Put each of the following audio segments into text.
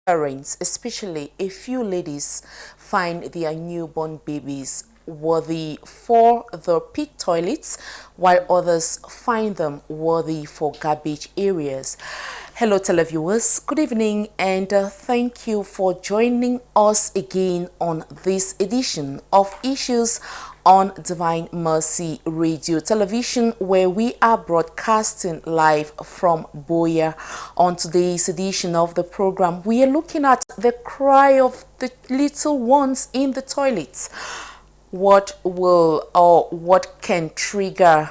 parents, especially a few ladies, find their newborn babies worthy for the pit toilets, while others find them worthy for garbage areas. Hello televiewers, good evening, and thank you for joining us again on this edition of Issues on Divine Mercy Radio Television, where we are broadcasting live from Boya. On today's edition of the program, we are looking at the cry of the little ones in the toilets. What can trigger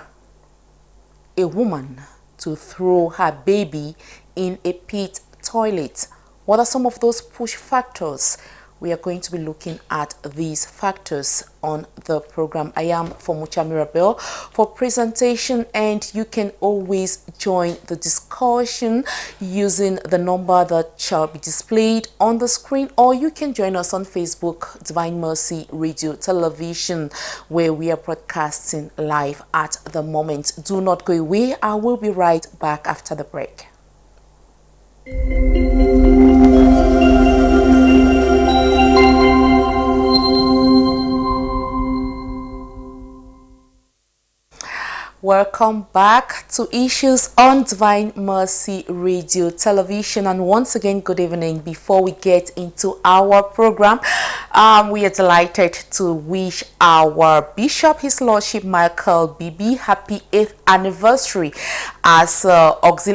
a woman to throw her baby in a pit toilet? What are some of those push factors? We are going to be looking at these factors on the program. I am Fomucha Mirabel for presentation, and you can always join the discussion using the number that shall be displayed on the screen, or you can join us on Facebook, Divine Mercy Radio Television, where we are broadcasting live at the moment. Do not go away. I will be right back after the break. Welcome back to Issues on Divine Mercy Radio Television, and once again, good evening. Before we get into our program, we are delighted to wish our Bishop, His Lordship Michael Bibi, happy 8th anniversary as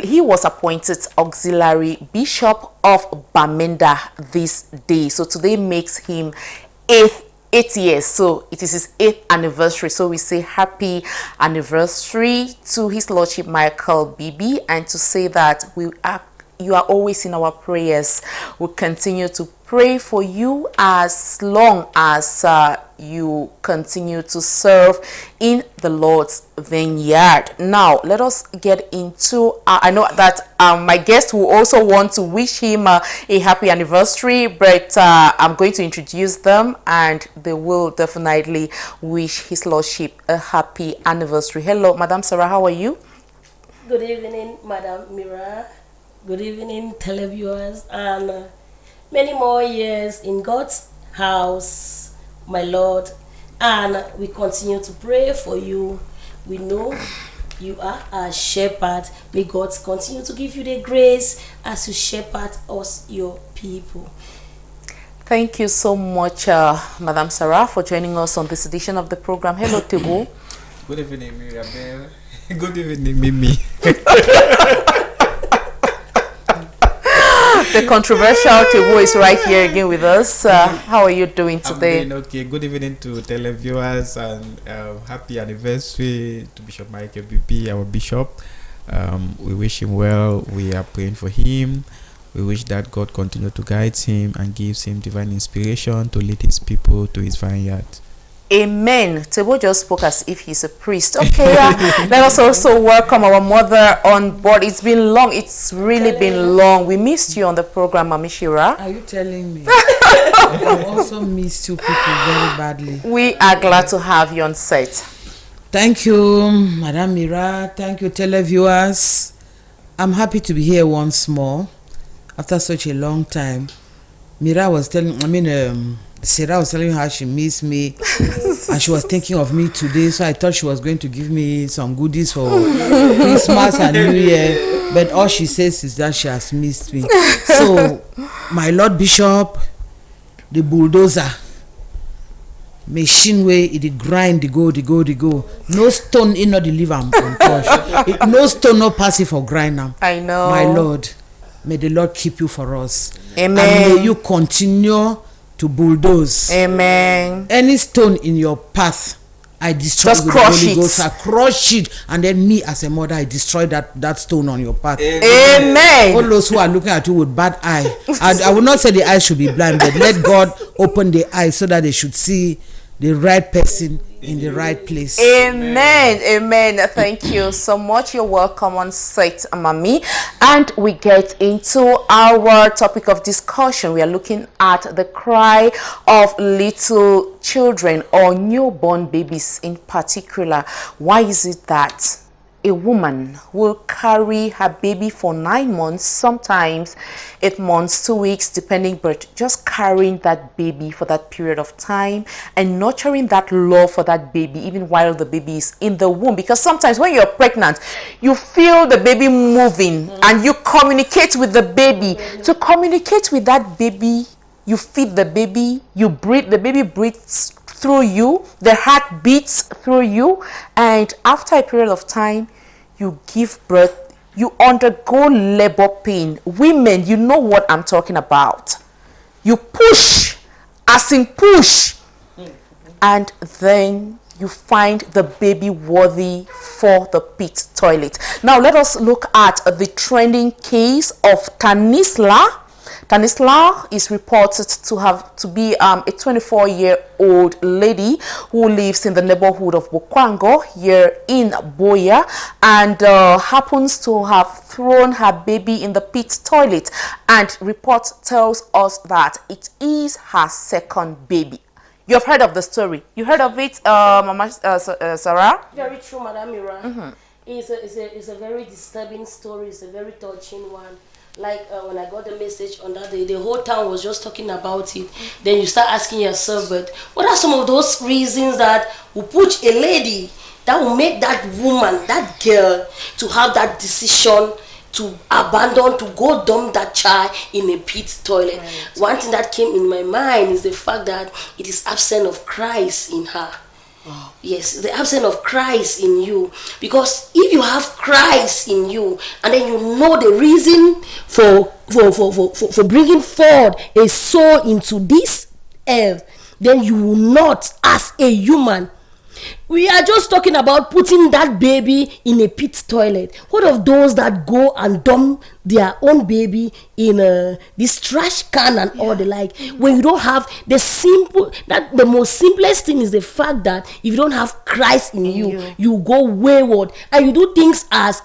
he was appointed Auxiliary Bishop of Bamenda this day. So today makes him 8 years, so it is his 8th anniversary. So we say happy anniversary to His Lordship Michael Bibi, and to say that you are always in our prayers. We'll continue to pray for you as long as you continue to serve in the Lord's vineyard. Now, let us get into, I know that my guest will also want to wish him a happy anniversary, but I'm going to introduce them, and they will definitely wish His Lordship a happy anniversary. Hello, Madam Sarah, how are you? Good evening, Madam Mira. Good evening, televiewers, and many more years in God's house, my Lord. And we continue to pray for you. We know you are a shepherd. May God continue to give you the grace as you shepherd us, your people. Thank you so much, Madam Sarah, for joining us on this edition of the program. Hello, Tibu. Good evening, Mirabel. Good evening, Mimi. The controversial Tibu is right here again with us. How are you doing today? I'm doing okay. Good evening to televiewers, and happy anniversary to Bishop Michael Bibi, our bishop. We wish him well. We are praying for him. We wish that God continue to guide him and gives him divine inspiration to lead his people to his vineyard. Amen. Tebo just spoke as if he's a priest. Okay, let us also welcome our mother on board. It's been long. It's really been long. We missed you on the program, Mami Shira. Are you telling me? I also missed you people very badly. We are glad to have you on set. Thank you, Madam Mira. Thank you, televiewers. I'm happy to be here once more after such a long time. Mira was telling, Sarah was telling me how she missed me and she was thinking of me today, so I thought she was going to give me some goodies for Christmas and New Year, but all she says is that she has missed me. So, my Lord Bishop, the bulldozer, machine way, it grind, the go. No stone in not deliver am untouched. No stone no pass it for grind am. I know. My Lord, may the Lord keep you for us. Amen. And may you continue to bulldoze. Amen. Any stone in your path, I destroy. Just crush it. I crush it, and then me as a mother, I destroy that stone on your path. Amen. All those who are looking at you with bad eye, I would not say the eyes should be blind, but let God open the eyes so that they should see the right person in the right place. Amen. Amen. Thank you so much. You're welcome on site, Mami. And we get into our topic of discussion. We are looking at the cry of little children or newborn babies in particular. Why is it that a woman will carry her baby for 9 months, sometimes 8 months, 2 weeks, depending, but just carrying that baby for that period of time and nurturing that love for that baby even while the baby is in the womb. Because sometimes when you're pregnant, you feel the baby moving and you communicate with the baby. To communicate with that baby, you feed the baby, you breathe, the baby breathes through you, the heart beats through you, and after a period of time, you give birth, you undergo labor pain. Women, you know what I'm talking about. You push, as in push, and then you find the baby worthy for the pit toilet. Now let us look at the trending case of Tanisla. Tanisla is reported to be a 24-year-old lady who lives in the neighborhood of Bokwango here in Boya, and happens to have thrown her baby in the pit toilet, and report tells us that it is her second baby. You have heard of the story. You heard of it, Mama Sarah? Very true, Madam Mira. It's a very disturbing story. It's a very touching one. Like when I got the message on that day, the whole town was just talking about it. Then you start asking yourself, but what are some of those reasons that will push a lady, that will make that woman, that girl, to have that decision to abandon, to go dump that child in a pit toilet? Right. One thing that came in my mind is the fact that it is absence of Christ in her. Oh. Yes, the absence of Christ in you. Because if you have Christ in you, and then you know the reason for bringing forward a soul into this earth, then you will not, as a human. We are just talking about putting that baby in a pit toilet. What of those that go and dump their own baby in this trash can and all the like? When you don't have the most simplest thing is the fact that if you don't have Christ in you, you go wayward and you do things as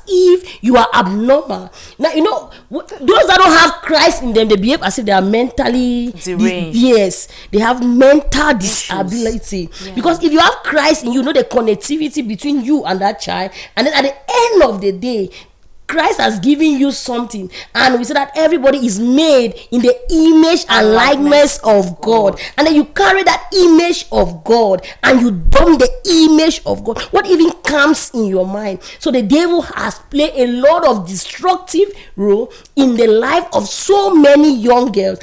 if you are abnormal. Now, you know, those that don't have Christ in them, they behave as if they are mentally deranged. Yes, they have mental disability. Because if you have Christ in you, know the connectivity between you and that child, and then at the end of the day, Christ has given you something, and we say that everybody is made in the image and likeness of God, and then you carry that image of God and you dump the image of God. What even comes in your mind? So the devil has played a lot of destructive role in the life of so many young girls.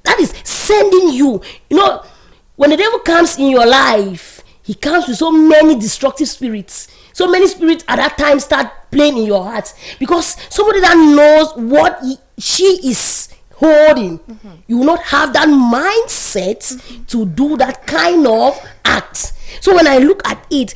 That is sending you, you know, when the devil comes in your life, he comes with so many destructive spirits. So many spirits at that time start playing in your heart, because somebody that knows what she is holding, you will not have that mindset to do that kind of act. So when I look at it,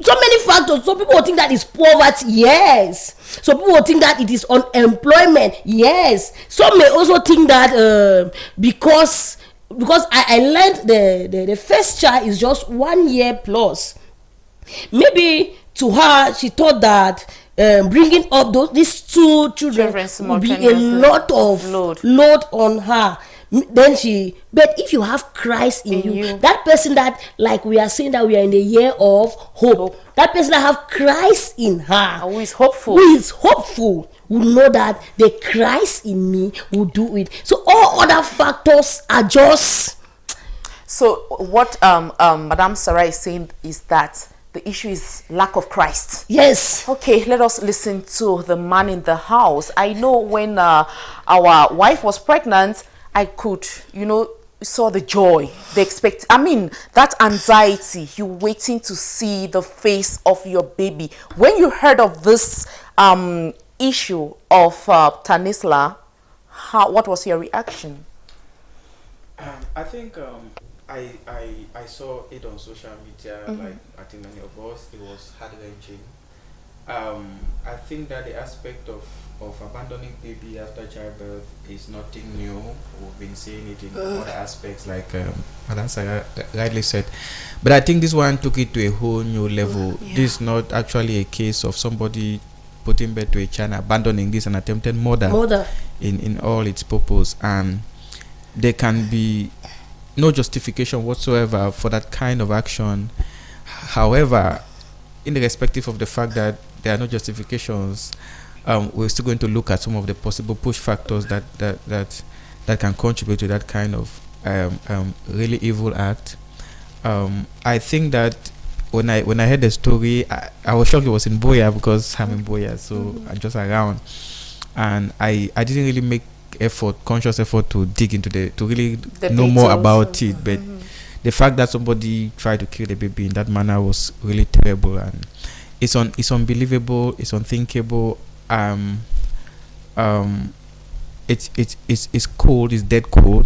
so many factors. Some people will think that it's poverty. Yes. Some people will think that it is unemployment. Yes. Some may also think that because I learned the first child is just 1 year plus. Maybe to her, she thought that bringing up these two children would be a lot of load on her. Then but if you have Christ in you, that person that, like we are saying that we are in the year of hope, that person that have Christ in her, who is hopeful, will know that the Christ in me will do it. So all other factors are just. So what Madam Sarah is saying is that the issue is lack of Christ. Yes. Okay, let us listen to the man in the house. I know when our wife was pregnant, I could, saw the joy, that anxiety, you waiting to see the face of your baby. When you heard of this issue of Tanisla, what was your reaction? I think I saw it on social media, like I think many of us, it was heart-wrenching. I think that the aspect of abandoning baby after childbirth is nothing new. We've been seeing it in other aspects, like Madam Sarah rightly said. But I think this one took it to a whole new level. This is not actually a case of somebody putting birth to a child, abandoning this, and attempted murder. In all its purpose. And there can be no justification whatsoever for that kind of action. However, irrespective of the fact that there are no justifications, we're still going to look at some of the possible push factors that can contribute to that kind of really evil act. I think that when I heard the story, I was shocked it was in Boya, because I'm in Boya, so I'm just around, and I didn't really make conscious effort to dig into to really know more about it, but the fact that somebody tried to kill the baby in that manner was really terrible, and it's unbelievable, it's unthinkable. It's cold, it's dead cold,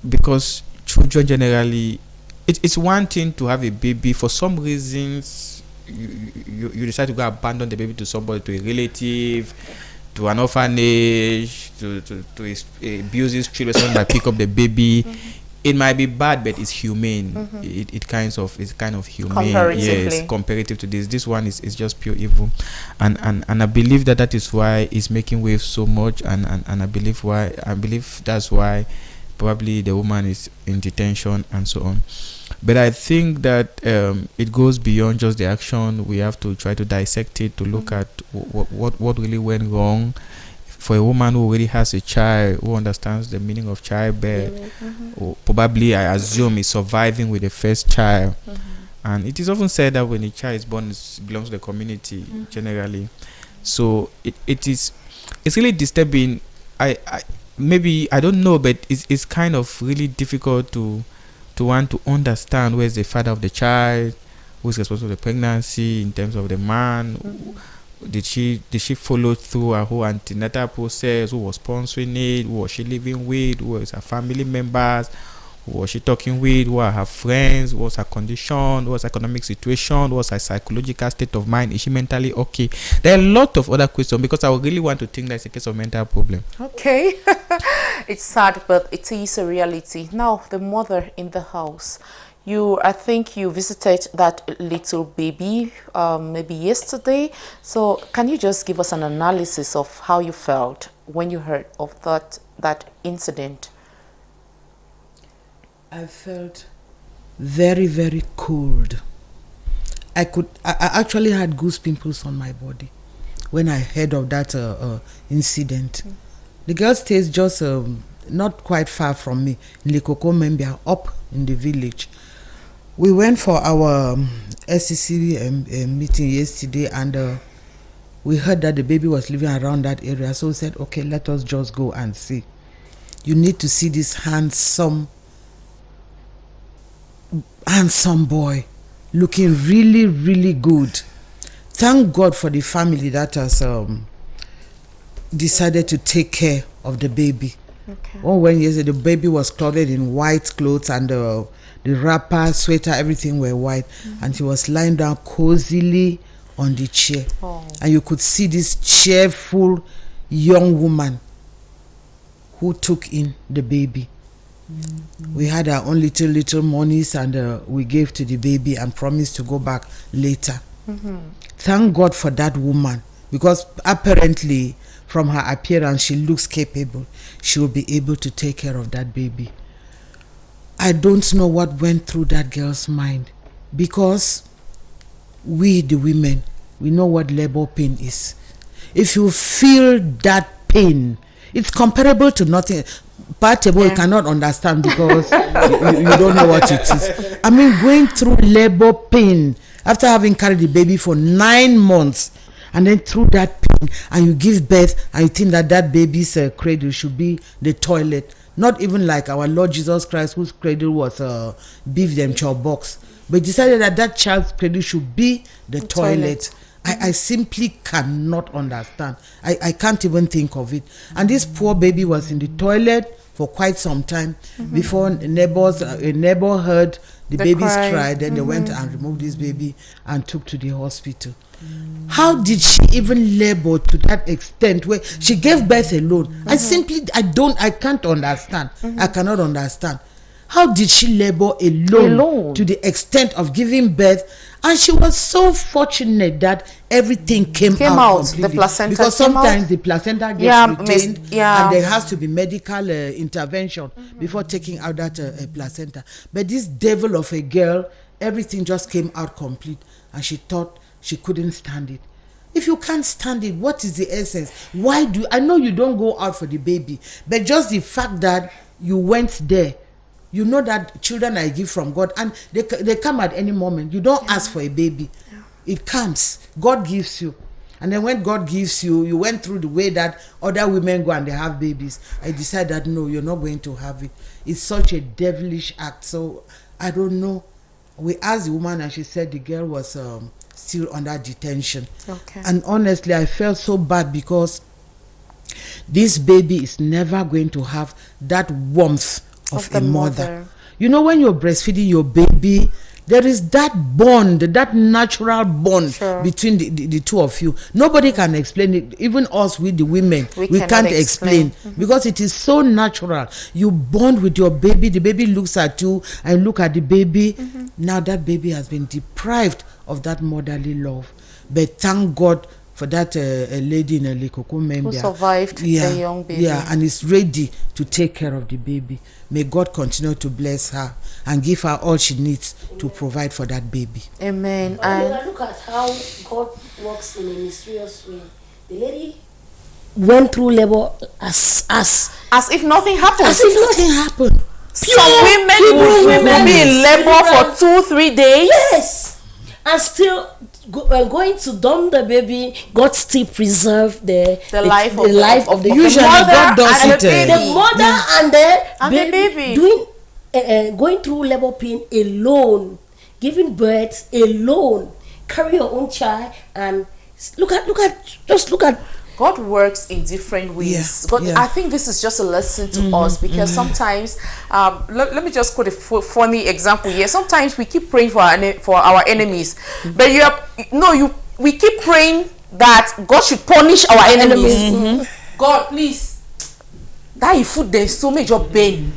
because children generally, it's one thing to have a baby. For some reasons, you decide to go abandon the baby to somebody, to a relative, to an orphanage, to abuse his children. Someone might pick up the baby. It might be bad, but it's humane. It's kind of humane. Yes, comparative to this one is just pure evil, and I believe that is why it's making waves so much, and I believe that's why probably the woman is in detention and so on. But I think that it goes beyond just the action. We have to try to dissect it, to look at what really went wrong. For a woman who already has a child, who understands the meaning of childbirth, or probably, I assume, is surviving with the first child. And it is often said that when a child is born, it belongs to the community generally. So it's really disturbing. I don't know, but it's kind of really difficult to want to understand where is the father of the child, who is responsible for the pregnancy in terms of the man. Did she follow through her whole antenatal process? Who was sponsoring it? Who was she living with? Who was her family members? Who was she talking with? Who are her friends? What was her condition? What was her economic situation? What was her psychological state of mind? Is she mentally okay? There are a lot of other questions, because I would really want to think that it's a case of mental problem. Okay. It's sad, but it is a reality. Now, the mother in the house. I think you visited that little baby maybe yesterday. So can you just give us an analysis of how you felt when you heard of that incident? I felt very, very cold. I actually had goose pimples on my body when I heard of that incident. The girl stays just not quite far from me, in Likoko Membia, up in the village. We went for our SCC meeting yesterday, and we heard that the baby was living around that area. So we said, okay, let us just go and see. You need to see this handsome boy, looking really, really good. Thank God for the family that has decided to take care of the baby. Okay. Oh, when yesterday the baby was clothed in white clothes, and the wrapper, sweater, everything were white, and she was lying down cozily on the chair. And you could see this cheerful young woman who took in the baby. We had our own little monies, and we gave to the baby and promised to go back later. Thank God for that woman, because apparently from her appearance she looks capable. She will be able to take care of that baby. I don't know what went through that girl's mind, because we, the women, we know what labor pain is. If you feel that pain, it's comparable to nothing. Partable, you cannot understand, because you don't know what it is. I mean, going through labor pain after having carried the baby for 9 months, and then through that pain, and you give birth, and you think that baby's cradle should be the toilet. Not even like our Lord Jesus Christ, whose cradle was beef them chow box, but decided that child's cradle should be the toilet. I simply cannot understand. I can't even think of it. And this poor baby was in the toilet for quite some time before a neighbor heard the baby's cry. Then they went and removed this baby and took to the hospital. How did she even labor to that extent where she gave birth alone? I can't understand. I cannot understand. How did she labor alone to the extent of giving birth? And she was so fortunate that everything came out completely. The placenta, because sometimes the placenta gets retained, and there has to be medical intervention before taking out that placenta. But this devil of a girl everything just came out complete, and she thought she couldn't stand it. If you can't stand it, what is the essence? Why do I know you don't go out for the baby, but just the fact that you went there, you know that children are a gift from God, and they come at any moment. You don't ask for a baby. It comes. God gives you. And then when God gives you, you went through the way that other women go and they have babies. I decided that no, you're not going to have it. It's such a devilish act. So I don't know. We asked the woman and she said the girl was still under detention. Okay. And honestly, I felt so bad because this baby is never going to have that warmth of the a mother. You know, when you're breastfeeding your baby, there is that bond, that natural bond between the two of you. Nobody can explain it. Even us, with the women, we can't explain because it is so natural. You bond with your baby. The baby looks at you and look at the baby. Now that baby has been deprived of that motherly love. But thank God for that lady in Likoko Membia who survived the young baby. Yeah, and is ready to take care of the baby. May God continue to bless her and give her all she needs to provide for that baby. Amen. And look at how God works in a mysterious way. The lady went through labor as if nothing happened. As if nothing happened. Some women will be in labor for 2-3 days. Yes. And still going to dump the baby, God still preserve the life of the usually God does it. The mother and the baby doing going through labor pain alone, giving birth alone, carry your own child, and look at. God works in different ways. I think this is just a lesson to us, because sometimes, let me just quote a funny example here. Sometimes we keep praying for our enemies, but we keep praying that God should punish our enemies. God, please, that you food there's so much of pain.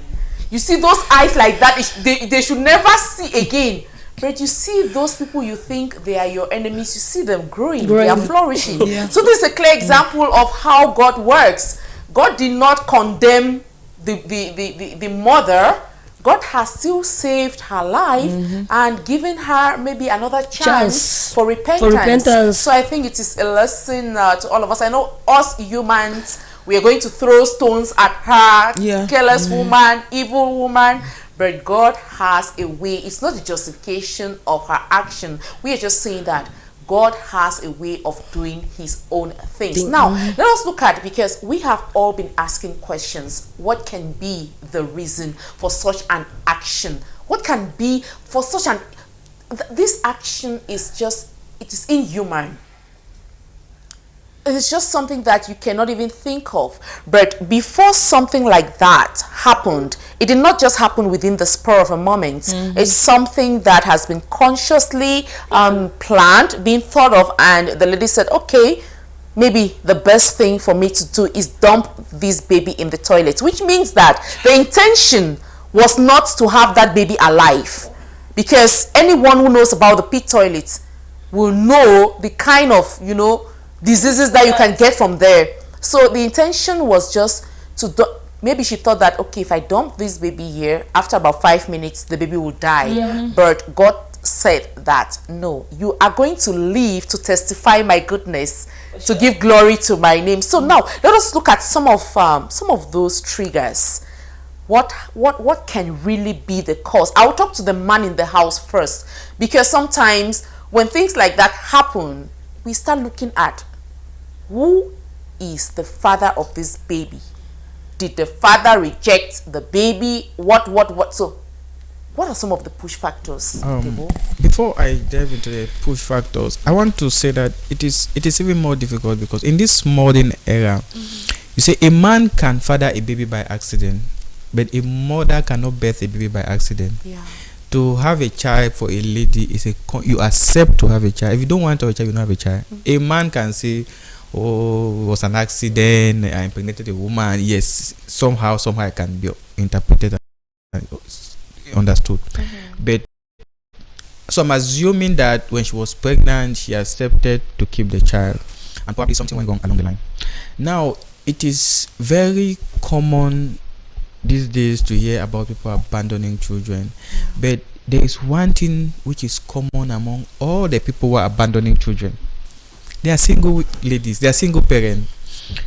You see those eyes like that, they should never see again. But you see those people you think they are your enemies, you see them growing. They are flourishing. So this is a clear example of how God works. God did not condemn the mother. God has still saved her life and given her maybe another chance for repentance. So I think it is a lesson to all of us. I know us humans, we are going to throw stones at her, careless woman, evil woman. But God has a way. It's not a justification of her action. We are just saying that God has a way of doing his own things. Now, let us look at, because we have all been asking questions. What can be the reason for such an action? What can be for such an... This action is just... It is inhuman. It's just something that you cannot even think of. But before something like that happened, it did not just happen within the spur of a moment. It's something that has been consciously planned, being thought of, and the lady said, okay, maybe the best thing for me to do is dump this baby in the toilet, which means that the intention was not to have that baby alive, because anyone who knows about the pit toilet will know the kind of, diseases that you can get from there. So the intention was just to maybe she thought that, okay, if I dump this baby here, after about 5 minutes the baby will die. But God said that no, you are going to live to testify my goodness, to give glory to my name. So now let us look at some of those triggers. What can really be the cause? I'll talk to the man in the house first, because sometimes when things like that happen, we start looking at who is the father of this baby. Did the father reject the baby? What? So, what are some of the push factors? Before I delve into the push factors, I want to say that it is even more difficult, because in this modern era, you say a man can father a baby by accident, but a mother cannot birth a baby by accident. To have a child for a lady is you accept to have a child. If you don't want to have a child, you don't have a child. A man can say, oh, it was an accident, I impregnated a woman. Yes, somehow it can be interpreted and understood. But so I'm assuming that when she was pregnant, she accepted to keep the child, and probably something went wrong along the line. Now, it is very common these days to hear about people abandoning children, but there is one thing which is common among all the people who are abandoning children. They are single ladies. They are single parents.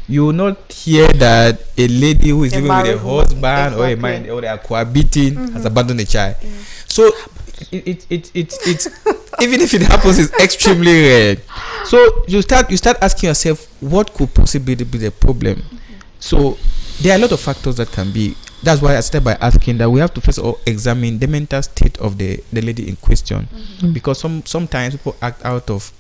You will not hear that a lady who is living with a husband or a man, or they are cohabiting, has abandoned a child. So it's even if it happens, it's extremely rare. So you start asking yourself, what could possibly be the problem? So there are a lot of factors that can be. That's why I started by asking that we have to first of all examine the mental state of the lady in question, because sometimes people act out of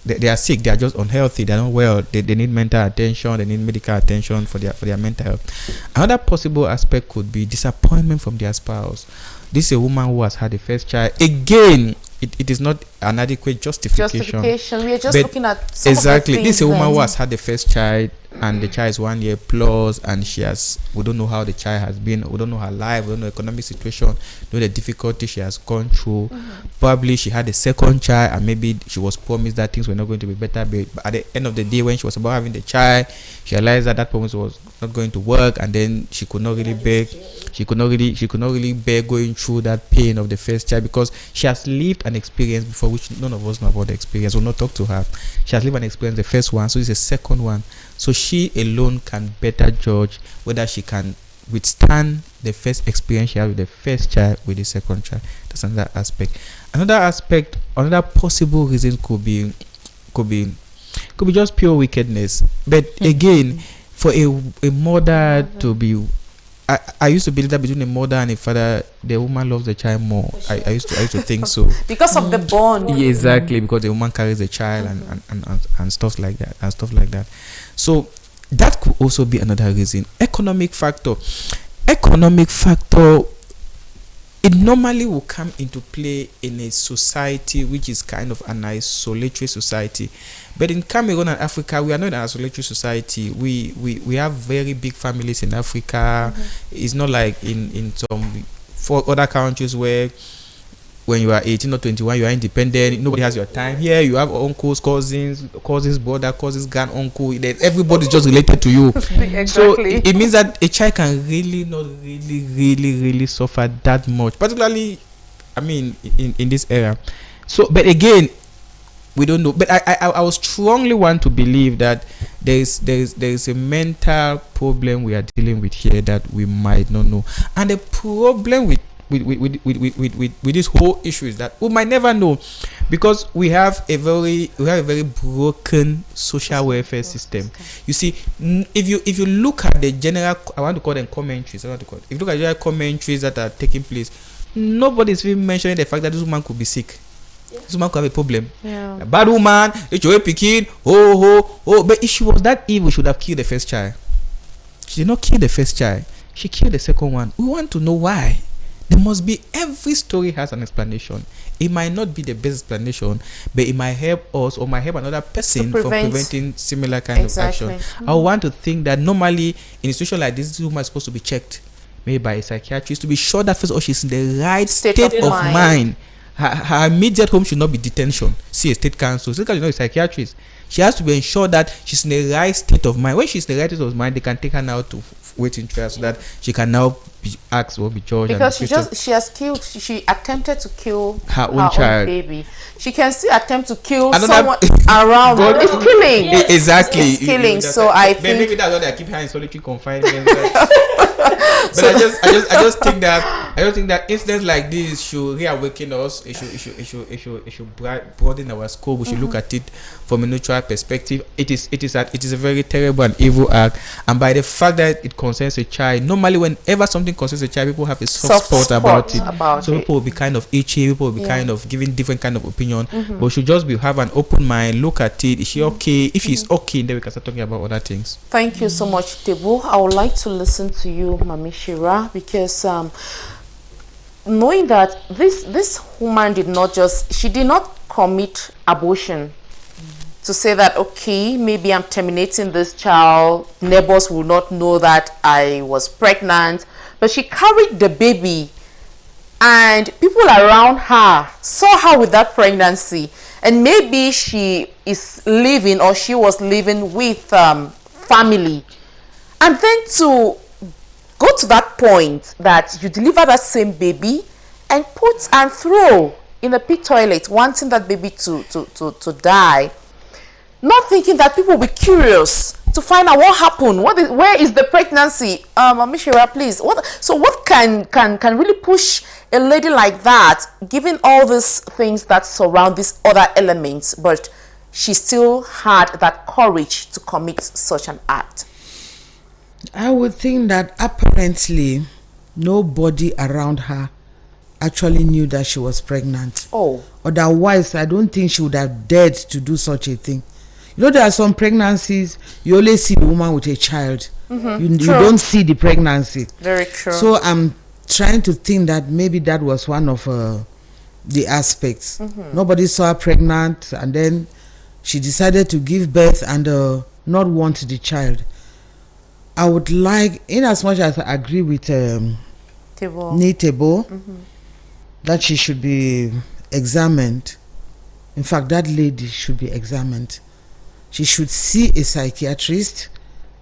they are sick, they are just unhealthy, they are not well, they need mental attention, they need medical attention for their mental health. Another possible aspect could be disappointment from their spouse. This is a woman who has had a first child. Again, it is not an adequate justification. We are just looking at some exactly. Of the This is a woman then. who has had the first child, and the child is 1 year plus, and we don't know how the child has been, we don't know her life, we don't know the economic situation, know the difficulty she has gone through. Probably she had a second child, and maybe she was promised that things were not going to be better, but at the end of the day, when she was about having the child, she realized that promise was not going to work, and then she could not really bear going through that pain of the first child, because she has lived an experience before which none of us know about the experience. We'll not talk to her. She has lived an experience, the first one, so it's a second one. So she alone can better judge whether she can withstand the first experience she had with the first child with the second child. That's another aspect. Another possible reason could be just pure wickedness. But again, for a mother to be, I used to believe that between a mother and a father, the woman loves the child more. I used to think so. Because of the bond. Yeah, exactly, because the woman carries the child and stuff like that. So that could also be another reason. Economic factor, it normally will come into play in a society which is kind of an isolatory society. But in Cameroon and Africa, we are not an isolatory society. We have very big families in Africa. It's not like in some 4 other countries where when you are 18 or 21, you are independent. Nobody has your time. Here, you have uncles, cousins, brother, cousins, grand uncle. Everybody's just related to you. Exactly. So it means that a child can really not really suffer that much, particularly, I mean, in this era. So, but again, we don't know. But I would strongly want to believe that there is a mental problem we are dealing with here that we might not know, and the problem with this whole issue is that we might never know, because we have a very broken social welfare system. You see, if you look at the general, I want to call them commentaries. If you look at general commentaries that are taking place, nobody is even mentioning the fact that this woman could be sick. This woman could have a problem. Yeah. A bad woman, picking, but if she was that evil, she would have killed the first child. She did not kill the first child. She killed the second one. We want to know why. There must be, every story has an explanation. It might not be the best explanation, but it might help us or might help another person from preventing similar kind of action. I want to think that normally in a situation like this woman is supposed to be checked, maybe by a psychiatrist, to be sure that first of all she's in the right state of mind. Her immediate home should not be detention. See a state council. State council is not a psychiatrist. She has to be ensured that she's in the right state of mind. When she's in the right state of mind, they can take her now to waiting trial so that she can now be asked or be judged. Because she attempted to kill her own child. Baby. She can still attempt to kill someone around. It's killing. Exactly. It's killing. So I think maybe that's why they keep her in solitary confinement. But I just think that incidents like this should reawaken us. It should broaden our scope. We should look at it from a neutral perspective. It is a very terrible and evil act, and by the fact that it concerns a child, normally whenever something concerns a child, people have a soft spot about it. So people will be kind of itchy. People will be kind of giving different kind of opinion. But we should just have an open mind. Look at it. Is she okay? If she's okay, then we can start talking about other things. Thank you so much, Tebu. I would like to listen to you, Mami Shira, because knowing that this woman did not commit abortion to say that, okay, maybe I'm terminating this child, neighbors will not know that I was pregnant, but she carried the baby and people around her saw her with that pregnancy, and maybe she is living or she was living with family, and then to go to that point that you deliver that same baby and put and throw in a pit toilet, wanting that baby to die, not thinking that people will be curious to find out what happened, where is the pregnancy. Mishira, please, what can really push a lady like that, given all these things that surround these other elements, but she still had that courage to commit such an act? I would think that apparently nobody around her actually knew that she was pregnant. Oh. Otherwise, I don't think she would have dared to do such a thing. You know, there are some pregnancies, you only see the woman with a child. You don't see the pregnancy. Very true. So I'm trying to think that maybe that was one of the aspects. Nobody saw her pregnant, and then she decided to give birth and not want the child. I would like, in as much as I agree with Nitebo, that she should be examined. In fact, that lady should be examined. She should see a psychiatrist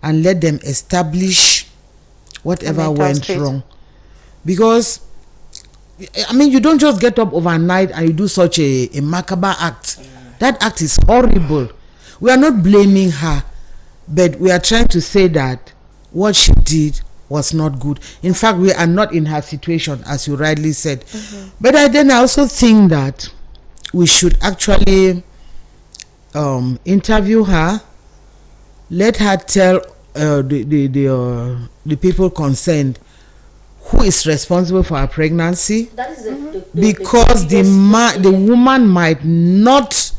and let them establish whatever went wrong. Because, I mean, you don't just get up overnight and you do such a macabre act. That act is horrible. We are not blaming her, but we are trying to say that what she did was not good. In fact, we are not in her situation, as you rightly said. But I also think that we should actually interview her, let her tell the people concerned who is responsible for her pregnancy. That is because the woman might not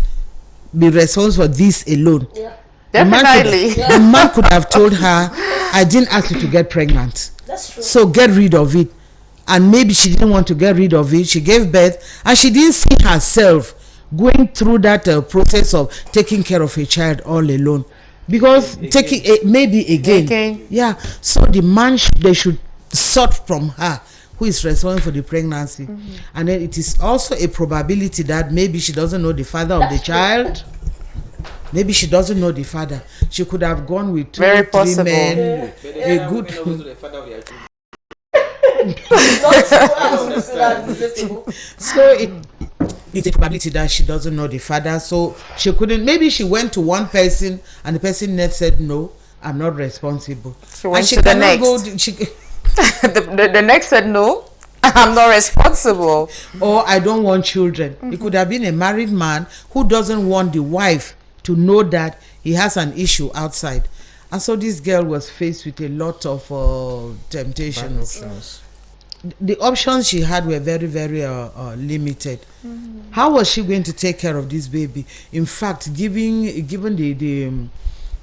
be responsible for this alone. Yeah. Definitely. The man could have told her, I didn't ask you to get pregnant. That's true. So get rid of it. And maybe she didn't want to get rid of it. She gave birth and she didn't see herself going through that process of taking care of a child all alone. Because maybe again. Yeah. So the man, they should sort from her who is responsible for the pregnancy. And then it is also a probability that maybe she doesn't know the father of the child. Maybe she doesn't know the father. She could have gone with 2 or 3 men. A good. So it's a probability that she doesn't know the father. So she couldn't. Maybe she went to one person and the person next said, "No, I'm not responsible." She went to the next. The next said, "No, I'm not responsible." Or I don't want children. It could have been a married man who doesn't want the wife to know that he has an issue outside. And so this girl was faced with a lot of temptations. The options she had were very, very limited. How was she going to take care of this baby? In fact, given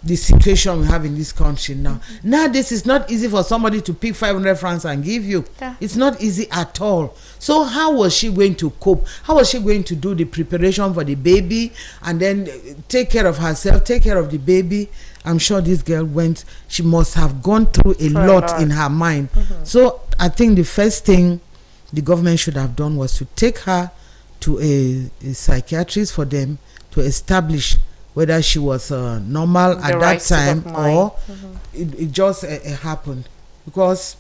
the situation we have in this country now, nowadays it's not easy for somebody to pick 500 francs and give you. It's not easy at all. So how was she going to cope? How was she going to do the preparation for the baby and then take care of herself, take care of the baby? I'm sure this girl she must have gone through a lot in her mind. So I think the first thing the government should have done was to take her to a psychiatrist for them to establish whether she was normal at that time or it just happened. Because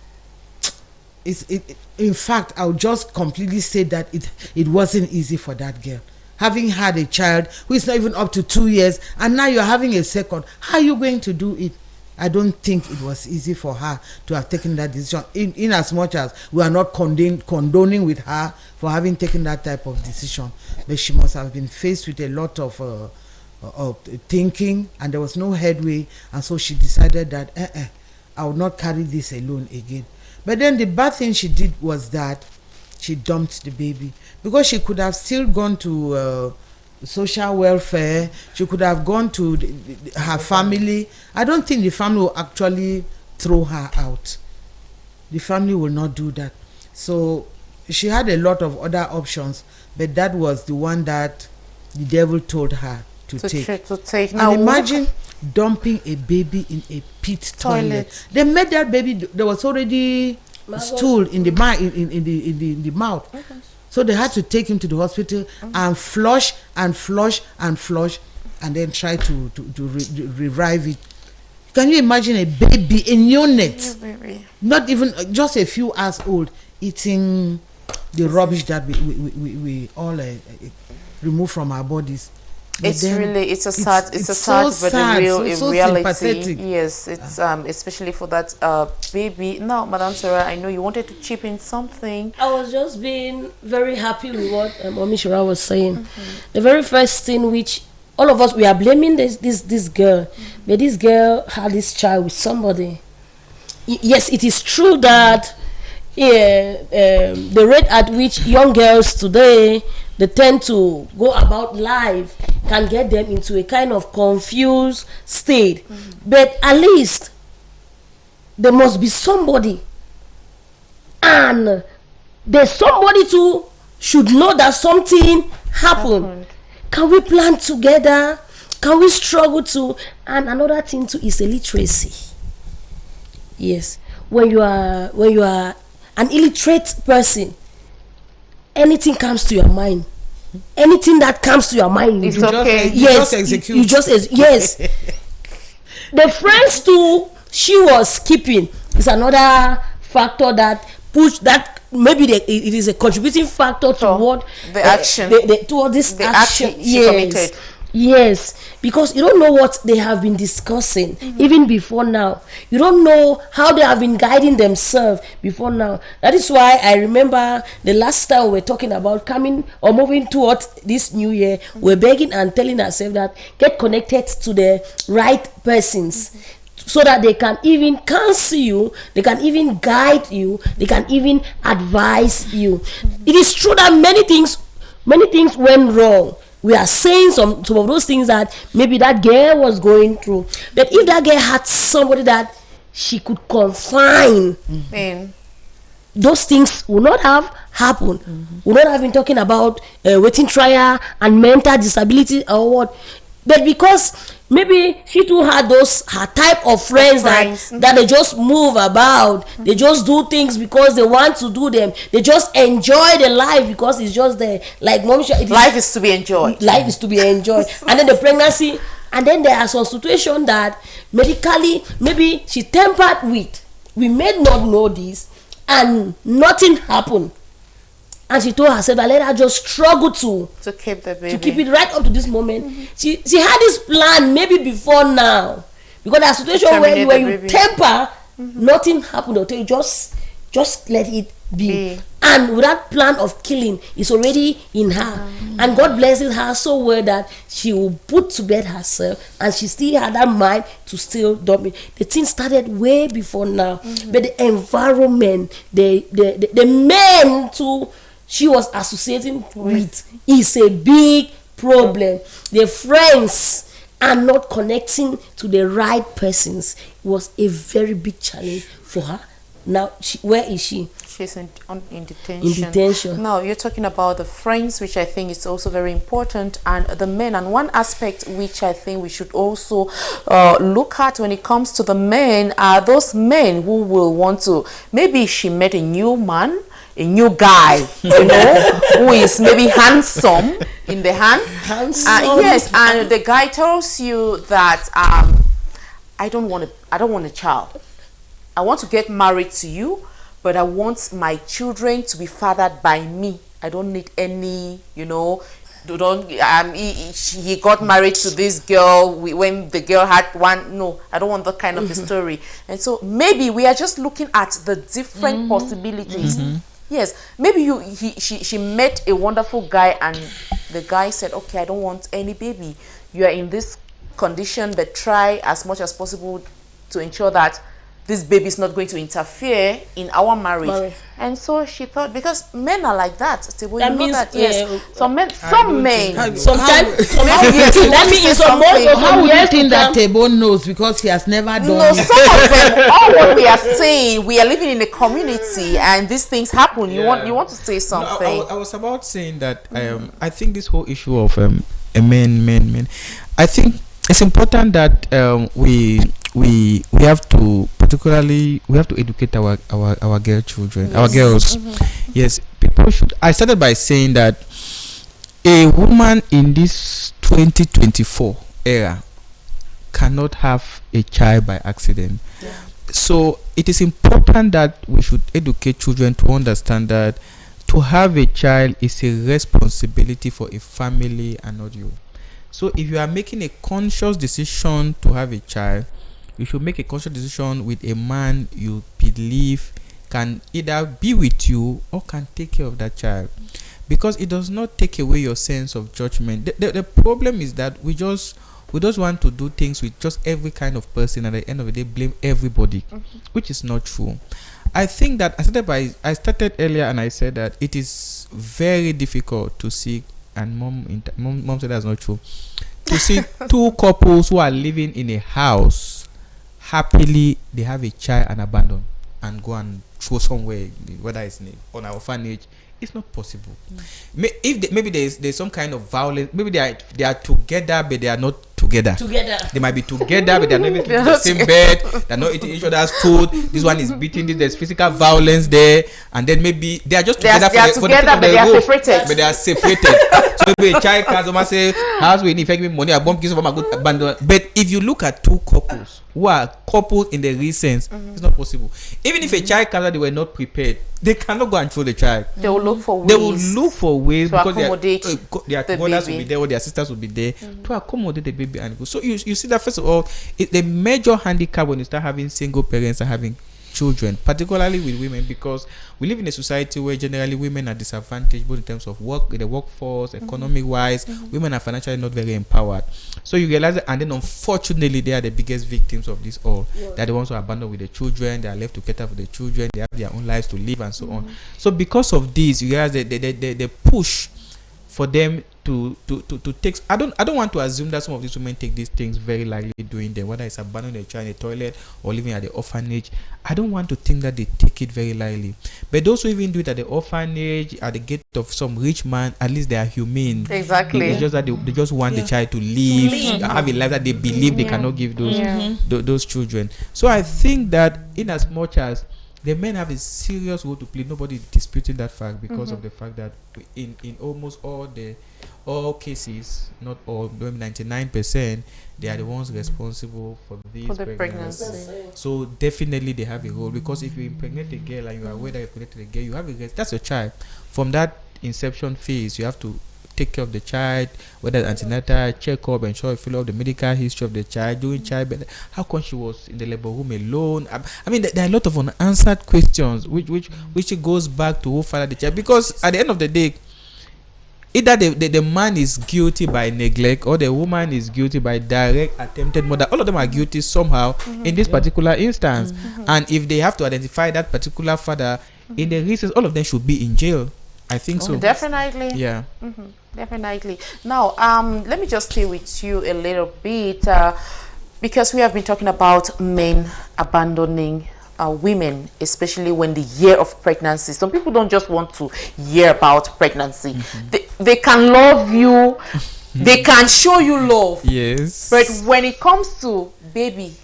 in fact, I would just completely say that it wasn't easy for that girl. Having had a child who is not even up to 2 years, and now you're having a second, how are you going to do it? I don't think it was easy for her to have taken that decision, in as much as we are not condoning with her for having taken that type of decision. But she must have been faced with a lot of thinking, and there was no headway, and so she decided that I would not carry this alone again. But then the bad thing she did was that she dumped the baby, because she could have still gone to social welfare. She could have gone to her family. I don't think the family will actually throw her out. The family will not do that. So she had a lot of other options, but that was the one that the devil told her to take. Now imagine dumping a baby in a pit toilet. They made that baby. There was already stool in the mouth. So they had to take him to the hospital and flush, and then try to revive it. Can you imagine a baby, a neonate, Baby. not even just a few hours old, eating the rubbish that we all remove from our bodies? But It's then really, it's a sad, it's a so sad, but sad, a real, so a reality. sympathetic. Yes, it's especially for that baby. Now, Madam Sarah, I know you wanted to chip in something. I was just being very happy with what Mommy Shura was saying. The very first thing which all of us, we are blaming this girl, but this girl had this child with somebody. Yes, it is true that the rate at which young girls today they tend to go about life can get them into a kind of confused state. But at least there must be somebody, and there's somebody too should know that something happened. Can we plan together? Can we struggle to? And another thing too is illiteracy. Yes, when you are an illiterate person, anything comes to your mind. Anything that comes to your mind, It's you do. okay. You Yes, just execute. you just yes. The friends too she was keeping is another factor that push that maybe it is a contributing factor toward the action. toward this The action. action she committed. Yes, because you don't know what they have been discussing even before now. You don't know how they have been guiding themselves before now. That is why I remember the last time we were talking about coming or moving towards this new year, we're begging and telling ourselves that get connected to the right persons. So that they can even counsel you, they can even guide you, they can even advise you. It is true that many things went wrong. We are saying some of those things that maybe that girl was going through. But if that girl had somebody that she could confine, those things would not have happened. We would not have been talking about waiting trial and mental disability or what. But because maybe she too had her type of friends that they just move about, they just do things because they want to do them, they just enjoy the life because it's just there. Like mom, Life is to be enjoyed. Life is to be enjoyed. And then the pregnancy, and then there are some situations that medically maybe she tempered with. We may not know this, and nothing happened. And she told herself that let her just struggle to keep the baby, to keep it right up to this moment. She had this plan maybe before now, because there's a situation where you temper, nothing happened until you just let it be. And with that plan of killing is already in her, and God blesses her so well that she will put to bed herself, and she still had that mind to still dump it. The thing started way before now, but the environment, the men too she was associating with is a big problem. The friends are not connecting to the right persons. It was a very big challenge for her. Now, where is she? She's in detention. In detention. Now, you're talking about the friends, which I think is also very important, and the men. And one aspect which I think we should also look at when it comes to the men are those men who will want to, maybe she met a new man, a new guy, you know, who is maybe handsome in the hand. Yes, and the guy tells you that I don't want a child. I want to get married to you, but I want my children to be fathered by me. I don't need any, you know. He got married to this girl when the girl had one. No, I don't want that kind of a story. And so maybe we are just looking at the different possibilities. Yes, maybe she met a wonderful guy, and the guy said, okay, I don't want any baby. You are in this condition, but try as much as possible to ensure that this baby is not going to interfere in our marriage. And so she thought, because men are like that. Well, that you means, know that, yes. Some men, sometimes, how would you think that Table knows, because he has never done no, it? some of them, all what we are saying, we are living in a community and these things happen. You want to say something? No, I was about saying that I think this whole issue of men, I think it's important that we have to educate our girl children, our girls. Yes, people should. I started by saying that a woman in this 2024 era cannot have a child by accident. So it is important that we should educate children to understand that to have a child is a responsibility for a family and not you. So if you are making a conscious decision to have a child, you should make a conscious decision with a man you believe can either be with you or can take care of that child, because it does not take away your sense of judgment. The problem is that we just want to do things with just every kind of person, and at the end of the day blame everybody, which is not true. I think that I started earlier and I said that it is very difficult to see, and mom said that's not true, to see two couples who are living in a house happily, they have a child and abandon and go and throw somewhere, whether it's on our orphanage. It's not possible. Maybe there's some kind of violence. Maybe they are together, but they are not together. They might be together, but they are not even in the same bed. They are not eating each other's food. This one is beating this. There's physical violence there, and then maybe they are just together. But they are separated. So maybe a child comes and say, "House will affect me money. I bump kids for my good abandon." But if you look at two couples who are couples in the real sense, it's not possible. Even if a child comes out, they were not prepared. They cannot go and throw the child. They will look for ways. They will look for ways to because their the mothers baby. will be there or their sisters will be there to accommodate the baby and go. So you see that first of all, it's a major handicap when you start having single parents and having children, particularly with women, because we live in a society where generally women are disadvantaged both in terms of work, the workforce, economic wise. Women are financially not very empowered. So you realize that, and then unfortunately they are the biggest victims of this all. They are the ones who are abandoned with the children. They are left to cater for the children. They have their own lives to live and so on. So because of this, you realize that they push for them to take. I don't want to assume that some of these women take these things very lightly doing them, whether it's abandoning a child in the toilet or living at the orphanage. I don't want to think that they take it very lightly. But those who even do it at the orphanage, at the gate of some rich man, at least they are humane. Exactly. It's just that they just want the child to live, have a life that they believe they cannot give those children. So I think that in as much as the men have a serious role to play, nobody is disputing that fact, because of the fact that in almost all cases, not all, 99%, they are the ones responsible for these pregnancies. So definitely they have a role, because if you impregnate a girl and you are aware that you impregnated a girl, you have a that's your child. From that inception phase, you have to take care of the child, whether antenatal checkup, ensure you follow up the medical history of the child, doing childbirth. How come she was in the labor room alone? I mean, there are a lot of unanswered questions, which goes back to who fathered the child. Because at the end of the day, either the man is guilty by neglect or the woman is guilty by direct attempted murder. All of them are guilty somehow in this particular instance. And if they have to identify that particular father in the reasons, all of them should be in jail. I think so. Definitely. Yeah. Definitely. Now, let me just stay with you a little bit, because we have been talking about men abandoning women, especially when the year of pregnancy. Some people don't just want to hear about pregnancy. They can love you, they can show you love. Yes. But when it comes to baby,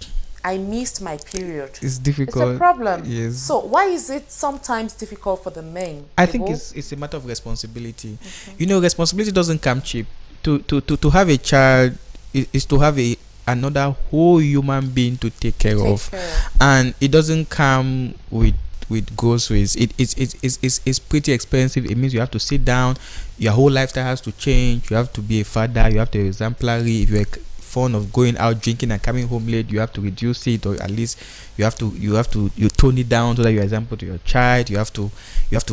I missed my period, it's difficult. It's a problem. Yes. So why is it sometimes difficult for the men? I think it's a matter of responsibility. You know, responsibility doesn't come cheap. To have a child is to have another whole human being to take care of, and it doesn't come with groceries. It's pretty expensive. It means you have to sit down, your whole lifestyle has to change. You have to be a father, you have to be exemplary. If you're fond of going out drinking and coming home late, you have to reduce it, or at least you tone it down so that you're example to your child. You have to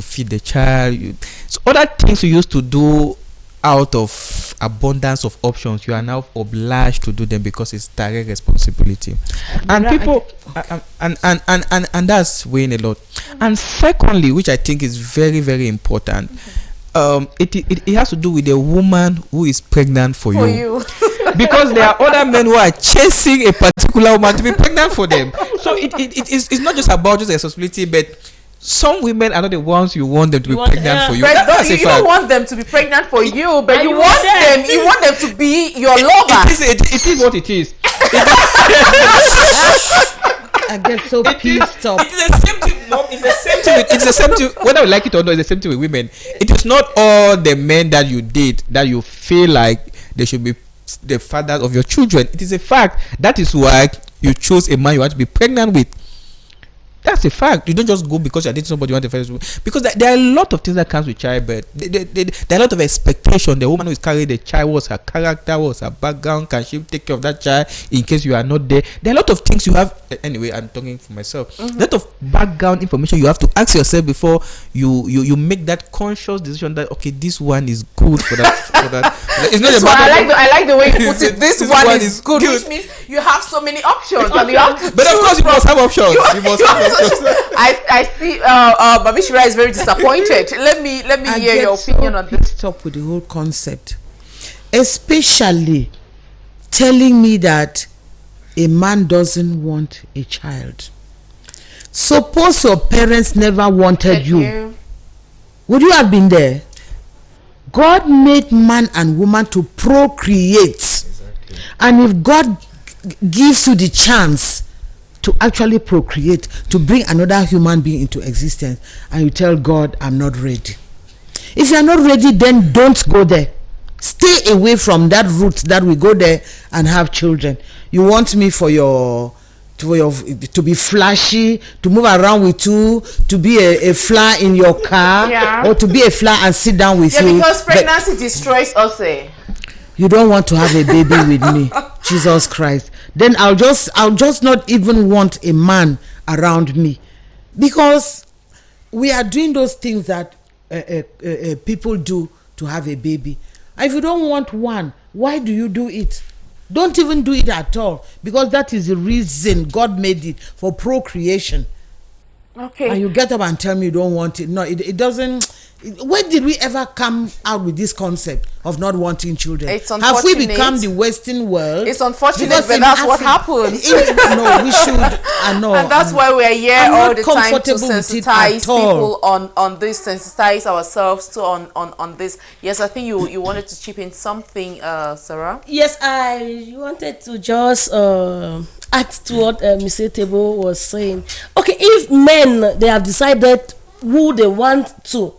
feed the child. So other things you used to do out of abundance of options, you are now obliged to do them because it's direct responsibility. And people and that's weighing a lot. And secondly, which I think is very, very important, it has to do with the woman who is pregnant for you. Because there are other men who are chasing a particular woman to be pregnant for them. So it's not just about just responsibility, but some women are not the ones you want them to be pregnant for you. But you don't want them to be pregnant for you, but you want them to be your lover. It is what it is. I get so pissed off. It's the same thing, Mom. It's the same thing. Whether we like it or not, it's the same thing with women. It is not all the men that you date that you feel like they should be the fathers of your children. It is a fact. That is why you choose a man you want to be pregnant with. That's a fact. You don't just go because you're dating somebody you want to first, because there are a lot of things that comes with childbirth. There are a lot of expectation. The woman who is carrying the child, what's her character, what's her background, can she take care of that child in case you are not there? There are a lot of things you have. Anyway, I'm talking for myself. A lot of background information you have to ask yourself before you make that conscious decision that, okay, this one is good for that. For that. It's not about. I like the way you put it. This one is good, which means you have so many options. And you have to but of course, you must have options. You must have options. I see. Babishira is very disappointed. Let me hear your opinion on this. Stop with the whole concept, especially telling me that a man doesn't want a child. Suppose your parents never wanted you. Would you have been there? God made man and woman to procreate. Exactly. And if God gives you the chance to actually procreate, to bring another human being into existence, and you tell God, I'm not ready. If you are not ready, then don't go there. Stay away from that route that we go there and have children. You want me to be flashy, to move around with you, to be a fly in your car, or to be a fly and sit down with you. Yeah, because pregnancy destroys us. You don't want to have a baby with me. Jesus Christ. Then I'll just not even want a man around me, because we are doing those things that people do to have a baby. And if you don't want one, why do you do it? Don't even do it at all, because that is the reason God made it, for procreation. Okay. And you get up and tell me you don't want it. No, it doesn't. Where did we ever come out with this concept of not wanting children? It's have we become the Western world? It's unfortunate, but that's what happens. No, we should. I know. And that's why we are here all the time to sensitize people on this, sensitize ourselves on this. Yes, I think you wanted to chip in something, Sarah. Yes, I wanted to just add to what Mr. Tebo was saying. Okay, if men, they have decided who they want to.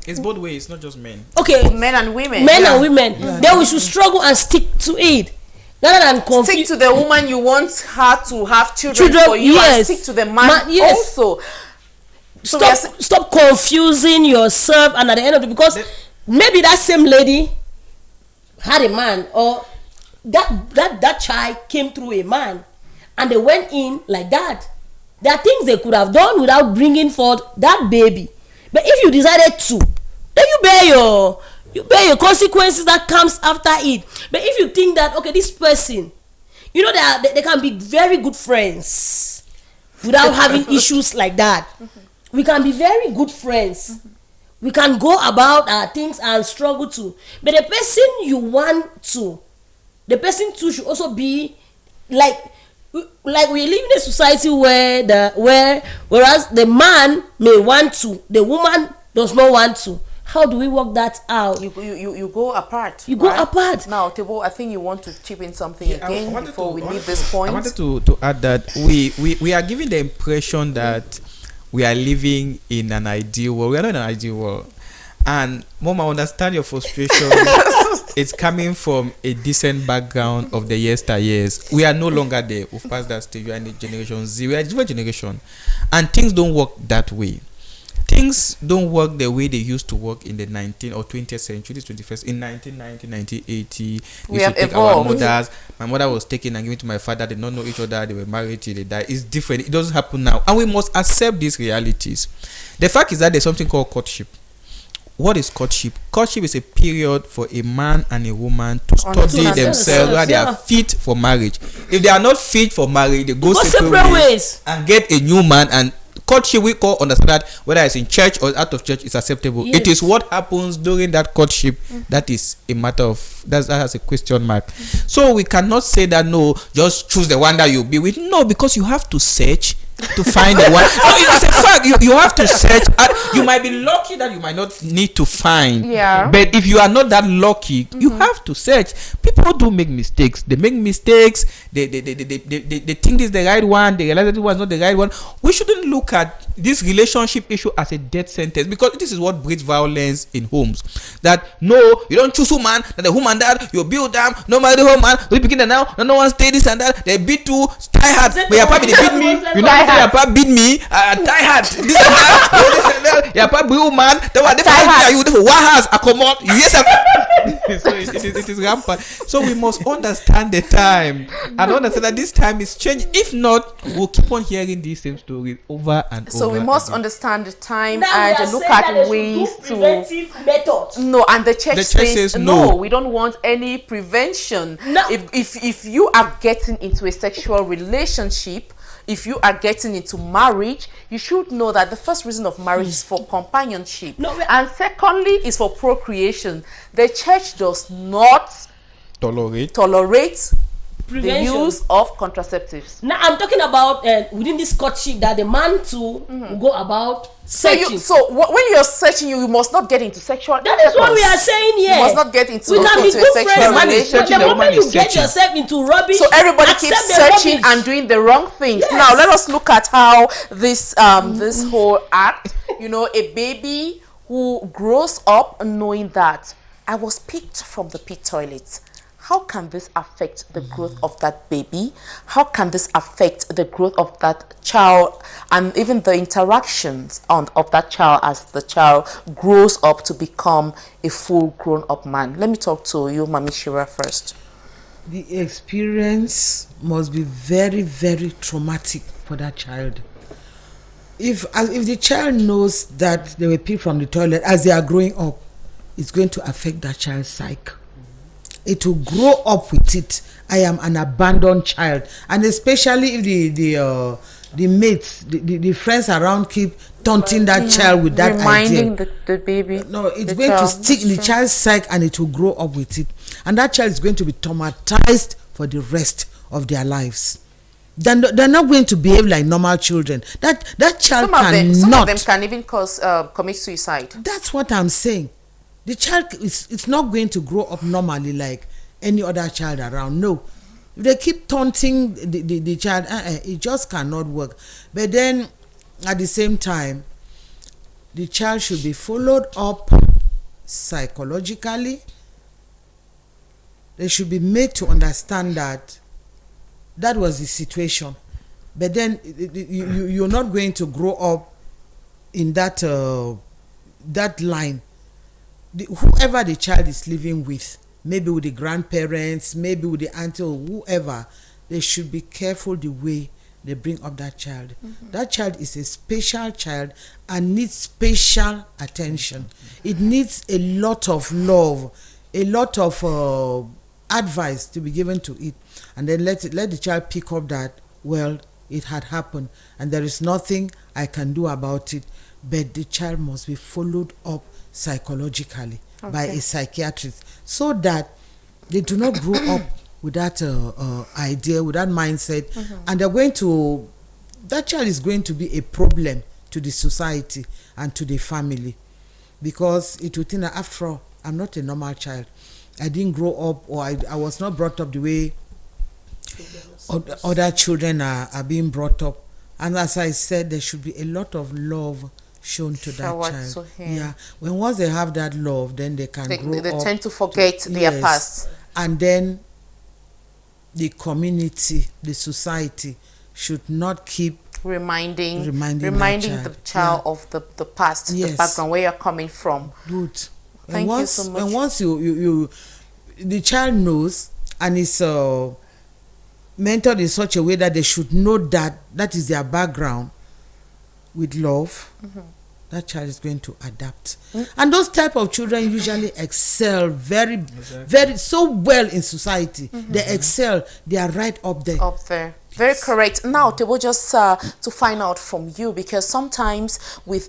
It's both ways, not just men. Okay, men and women. And women. Yeah. Then we should struggle and stick to it, rather than stick to the woman you want her to have children for you, and stick to the man also. Stop confusing yourself, and at the end of it, because maybe that same lady had a man, or that child came through a man, and they went in like that. There are things they could have done without bringing forth that baby. But if you decided to, then you bear your consequences that comes after it. But if you think that, okay, this person, you know, they can be very good friends without having issues like that. We can be very good friends. We can go about our things and struggle too. But the person you want to, the person too should also be like we live in a society whereas the man may want to, the woman does not want to. How do we work that out? You go apart. You go apart. Now, Tebo, I think you want to chip in something again before we leave this point. I wanted to add that we are giving the impression that we are living in an ideal world. We are not in an ideal world. And Mom, I understand your frustration. It's coming from a decent background of the yesteryears. We are no longer there. We've passed that stage. We are in the generation Z. We are a different generation. And things don't work that way. Things don't work the way they used to work in the 19th or 20th century, this 21st. In 1990, 1980, we used to take our mothers. My mother was taken and given to my father. They don't know each other. They were married till they died. It's different. It doesn't happen now. And we must accept these realities. The fact is that there's something called courtship. What is courtship? Courtship is a period for a man and a woman to study themselves whether they are fit for marriage. If they are not fit for marriage, they go separate ways and get a new man. And courtship, we call understand that whether it's in church or out of church is acceptable. Yes. It is what happens during that courtship that is a matter of that has a question mark. So we cannot say that no, just choose the one that you'll be with. No, because you have to search to find the one. No, it's a fact. You have to search. You might be lucky that you might not need to find. Yeah. But if you are not that lucky, you have to search. People do make mistakes. They make mistakes. They think this is the right one. They realize that it was not the right one. We shouldn't look at this relationship issue as a death sentence, because this is what breeds violence in homes. That no, you don't choose woman, that the woman that you build them, no matter the woman, we begin now, no one stay this and that, they beat you, tie hard, but your papa they beat me, you know your papa beat me, tie hard, this and that, your papa woman, they were you for one house, I come out, you yes, so it is rampant. So we must understand the time and understand that this time is changing. If not, we'll keep on hearing these same stories over and over. So we must understand the time now and look at ways to methods. No, and the church says no, we don't want any prevention. No. If you are getting into a sexual relationship, if you are getting into marriage, you should know that the first reason of marriage is for companionship, and secondly is for procreation. The church does not tolerate the use of contraceptives. Now I'm talking about within this courtship that the man too will go about searching. So when you're searching, you must not get into sexual. That is what we are saying here. You must not get into we can be a good sexual friends. relationship. The moment you get yourself into rubbish, so everybody keeps searching and doing the wrong things. Yes. Now let us look at how this this whole act, a baby who grows up knowing that I was picked from the pit toilet. How can this affect the growth of that baby? How can this affect the growth of that child and even the interactions of that child as the child grows up to become a full grown up man? Let me talk to you, Mami Shira, first. The experience must be very, very traumatic for that child. If the child knows that they were picked from the toilet as they are growing up, it's going to affect that child's psyche. It will grow up with it. I am an abandoned child, and especially if the mates, the friends around keep taunting that child with that reminding idea. the baby. No, it's going to stick in the child's psyche, and it will grow up with it. And that child is going to be traumatized for the rest of their lives. They're not going to behave like normal children. That child some of them can even commit suicide. That's what I'm saying. The child it's not going to grow up normally like any other child around. No. If they keep taunting the child, it just cannot work. But then at the same time, the child should be followed up psychologically. They should be made to understand that was the situation. But then you're not going to grow up in that line. Whoever the child is living with, maybe with the grandparents, maybe with the auntie or whoever, they should be careful the way they bring up that child. That child is a special child and needs special attention. It needs a lot of love, a lot of advice to be given to it, and then let the child pick up that, well, it had happened and there is nothing I can do about it. But the child must be followed up psychologically by a psychiatrist, so that they do not grow up with that idea, with that mindset, and that child is going to be a problem to the society and to the family, because it will think that, after all, I'm not a normal child. I didn't grow up, or I was not brought up the way other children are being brought up. And as I said, there should be a lot of love shown to that child. Yeah, once they have that love, then they can grow up. They tend to forget their past. And then the community, the society should not keep reminding the child of the past, the background, where you're coming from. Good. Thank you so much. And once the child knows and is mentored in such a way that they should know that is their background, with love, that child is going to adapt. And those type of children usually excel very so well in society. They excel. They are right up there. Very correct. Now, Tebo, just to find out from you, because sometimes with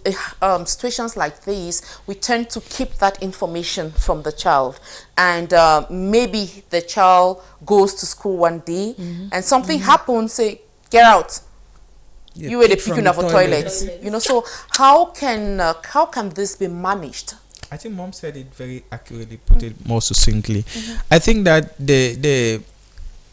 situations like these, we tend to keep that information from the child, and maybe the child goes to school one day and something happens, say, get out. You were the picking of a toilet. So how can this be managed? I think Mom said it very accurately, put it more succinctly. I think that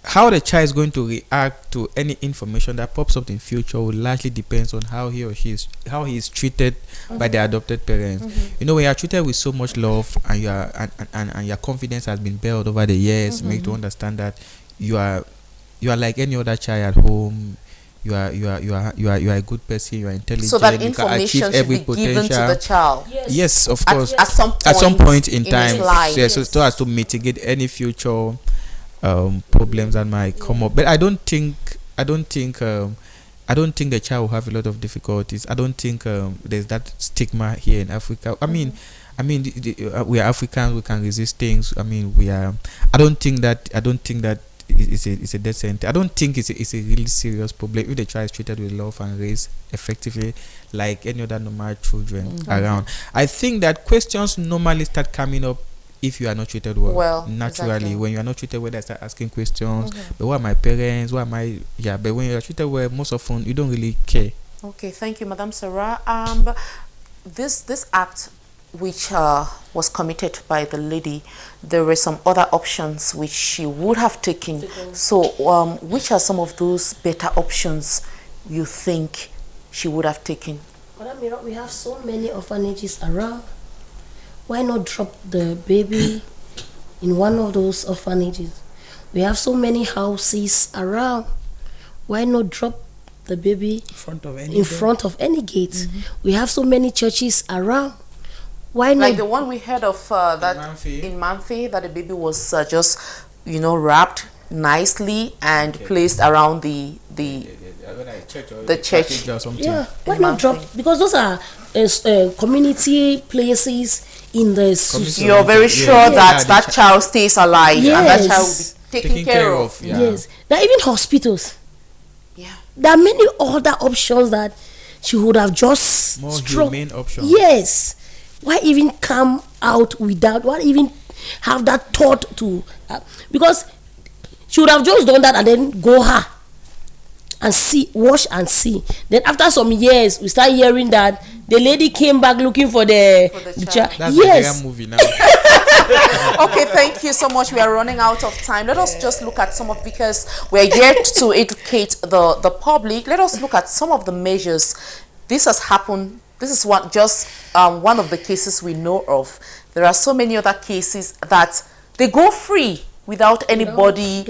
how the child is going to react to any information that pops up in future will largely depends on how he is treated by the adopted parents. You know, when you are treated with so much love and you are and your confidence has been built over the years, make to understand that you are like any other child at home. You are a good person. You are intelligent. So that you can information achieve should every be potential. given to the child. Yes, of course. At some point in his time, life. yes, so as to mitigate any future problems that might come up. But I don't think the child will have a lot of difficulties. I don't think there's that stigma here in Africa. I mean, we are Africans. We can resist things. I mean, we are. I don't think that it's a death sentence. I don't think it's a really serious problem if the child is treated with love and raised effectively like any other normal children around. I think that questions normally start coming up if you are not treated well, naturally. Exactly. When you are not treated well, they start asking questions. But what are my parents? What am I? Yeah, but when you are treated well, most often you don't really care. Okay, thank you, Madam Sarah. This act which was committed by the lady, there were some other options which she would have taken. So which are some of those better options you think she would have taken? Madam Mira, we have so many orphanages around. Why not drop the baby in one of those orphanages? We have so many houses around. Why not drop the baby in front of any gate? We have so many churches around. Why not? Like the one we heard of that in Manfi, that the baby was just, wrapped nicely and placed around the church or something. Yeah, why not drop? Because those are community places in the society. You're very sure that child stays alive and that child will be taken care of. Yeah. Yes, there are even hospitals. Yeah, there are many other options that she would have just more humane options. Yes, why even come out without? Why even have that thought to? Because she would have just done that and then go her and watch and see. Then after some years, we start hearing that the lady came back looking for the child. That's yes. a movie now. Okay, thank you so much. We are running out of time. Let us just look at some of, because we're yet to educate the public. Let us look at some of the measures. This has happened. This is one of the cases we know of. There are so many other cases that they go free without anybody,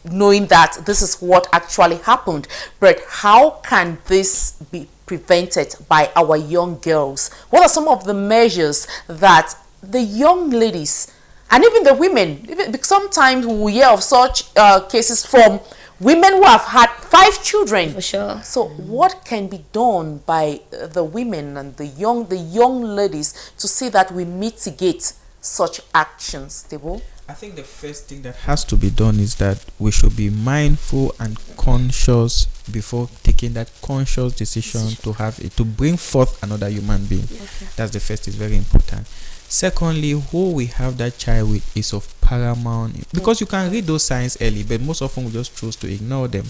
knowing that this is what actually happened. But how can this be prevented by our young girls? What are some of the measures that the young ladies and even the women, sometimes we hear of such cases from women who have had 5 children. For sure. So what can be done by the women and the young ladies to see that we mitigate such actions, Debo? I think the first thing that has to be done is that we should be mindful and conscious before taking that conscious decision to bring forth another human being. Okay. That's the first. Is very important. Secondly, who we have that child with is of paramount, because you can read those signs early, but most often we just choose to ignore them.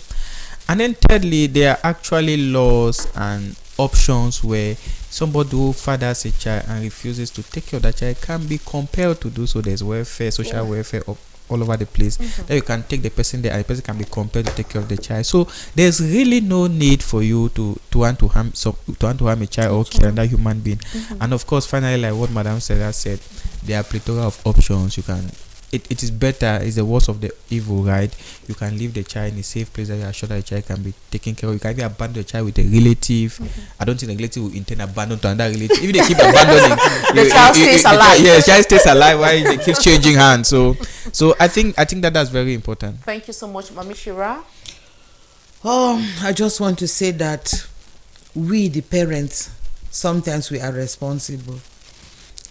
And then thirdly, there are actually laws and options where somebody who fathers a child and refuses to take care of that child can be compelled to do so. There's welfare, social welfare all over the place. Then you can take the person there and the person can be compelled to take care of the child. So there's really no need for you to want to harm a child or kill another human being. And of course, finally, like what Madam Sarah said, there are plethora of options. You can it is better, it's the worst of the evil, right? You can leave the child in a safe place that you are sure that the child can be taken care of. You can even abandon the child with a relative. I don't think the relative will intend abandon to another relative. If they keep abandoning, the child stays alive. Yeah, the child stays alive while they keep changing hands. So I think that's very important. Thank you so much, Mami Shira. I just want to say that we, the parents, sometimes we are responsible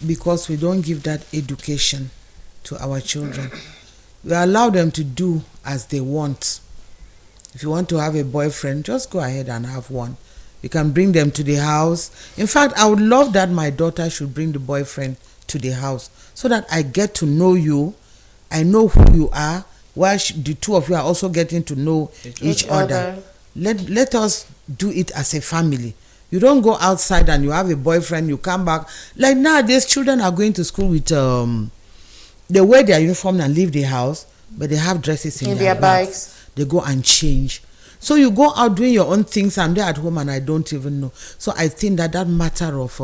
because we don't give that education to our children. We allow them to do as they want. If you want to have a boyfriend, just go ahead and have one. You can bring them to the house. In fact, I would love that my daughter should bring the boyfriend to the house so that I get to know you. I know who you are, while the two of you are also getting to know each other. Let us do it as a family. You don't go outside and you have a boyfriend, you come back. Like nowadays, children are going to school with they wear their uniform and leave the house. but they have dresses in their bags. bags. They go and change. So you go out doing your own things. I'm there at home and I don't even know. So I think that matter of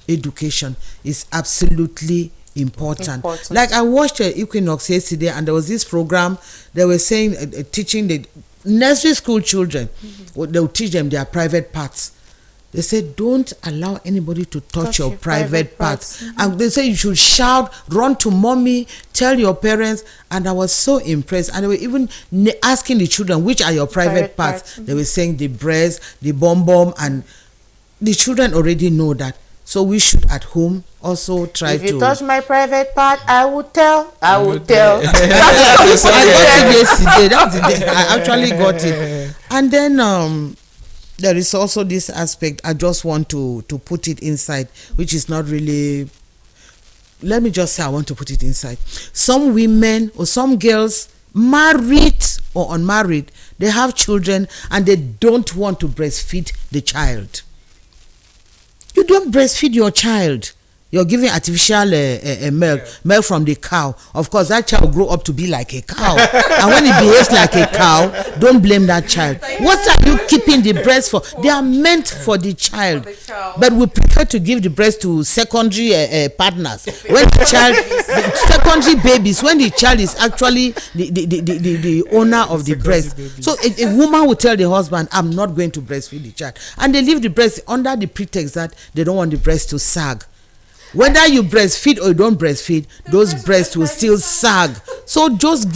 education is absolutely important. Like I watched Equinox yesterday, and there was this program. They were saying teaching the nursery school children. They'll teach them their private parts. They said, don't allow anybody to touch your private parts. And they say you should shout, run to mommy, tell your parents. And I was so impressed. And they were even asking the children, which are your private parts? They were saying the breast, the bum, and the children already know that. So we should at home also try to... If you touch my private part, I will tell. I will tell. I got it yesterday. That's the day. I actually got it. And then... there is also this aspect I just want to put it inside, which is not really, let me just say I want to put it inside. Some women or some girls, married or unmarried, they have children and they don't want to breastfeed the child. You don't breastfeed your child. You're giving artificial milk from the cow. Of course, that child will grow up to be like a cow. And when it behaves like a cow, don't blame that child. What are you keeping the breast for? They are meant for the child. But we prefer to give the breast to secondary partners. When the child, secondary babies, when the child is actually the owner of the breast. So a woman will tell the husband, I'm not going to breastfeed the child. And they leave the breast under the pretext that they don't want the breast to sag. Whether you breastfeed or you don't breastfeed, those breasts will still sag. So just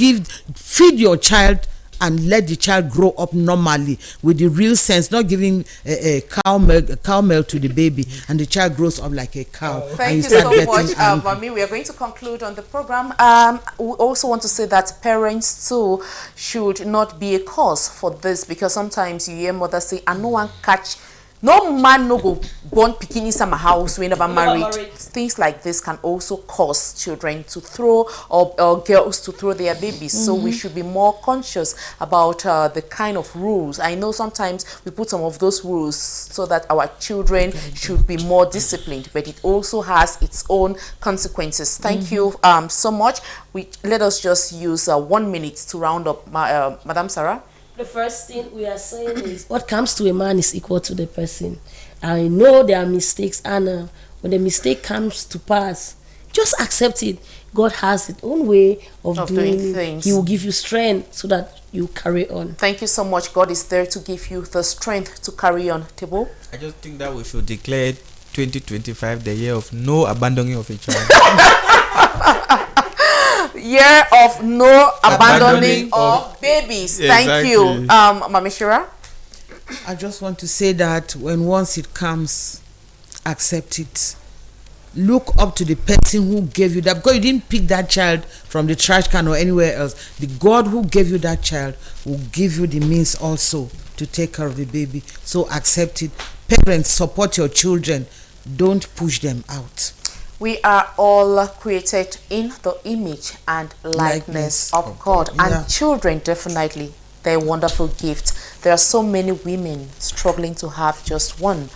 feed your child and let the child grow up normally with the real sense, not giving a cow milk to the baby and the child grows up like a cow. Thank you so much, Mami. We are going to conclude on the program. We also want to say that parents too should not be a cause for this, because sometimes you hear mothers say, "I no one catch." No man no go born pikin inside my house we never married. Things like this can also cause children to throw or girls to throw their babies. So we should be more conscious about the kind of rules. I know sometimes we put some of those rules so that our children should be more disciplined, but it also has its own consequences. Thank you so much. Let us just use 1 minute to round up, Madam Sarah. The first thing we are saying is what comes to a man is equal to the person. I know there are mistakes, and when the mistake comes to pass, just accept it. God has his own way of doing things. He will give you strength so that you carry on. Thank you so much. God is there to give you the strength to carry on. Tebo? I just think that we should declare 2025 the year of no abandoning of a child. Year of no abandoning of babies. Exactly. Thank you, Mami Shira. I just want to say that once it comes, accept it. Look up to the person who gave you that, because you didn't pick that child from the trash can or anywhere else. The God who gave you that child will give you the means also to take care of the baby. So accept it. Parents, support your children. Don't push them out. We are all created in the image and likeness of God. And children, definitely, they're a wonderful gift. There are so many women struggling to have just one.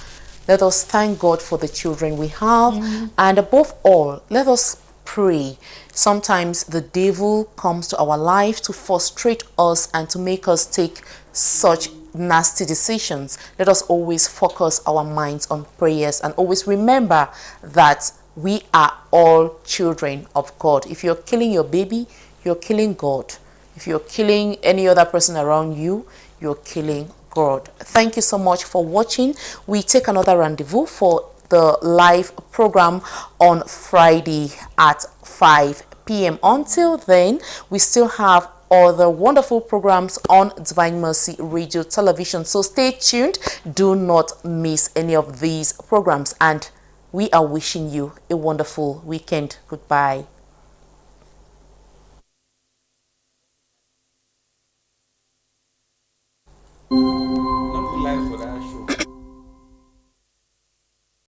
Let us thank God for the children we have. And above all, let us pray. Sometimes the devil comes to our life to frustrate us and to make us take such nasty decisions. Let us always focus our minds on prayers and always remember that we are all children of God. If you're killing your baby, you're killing God. If you're killing any other person around you, you're killing God. Thank you so much for watching. We take another rendezvous for the live program on Friday at 5 p.m. Until then, we still have other wonderful programs on Divine Mercy Radio Television. So stay tuned. Do not miss any of these programs. And we are wishing you a wonderful weekend. Goodbye.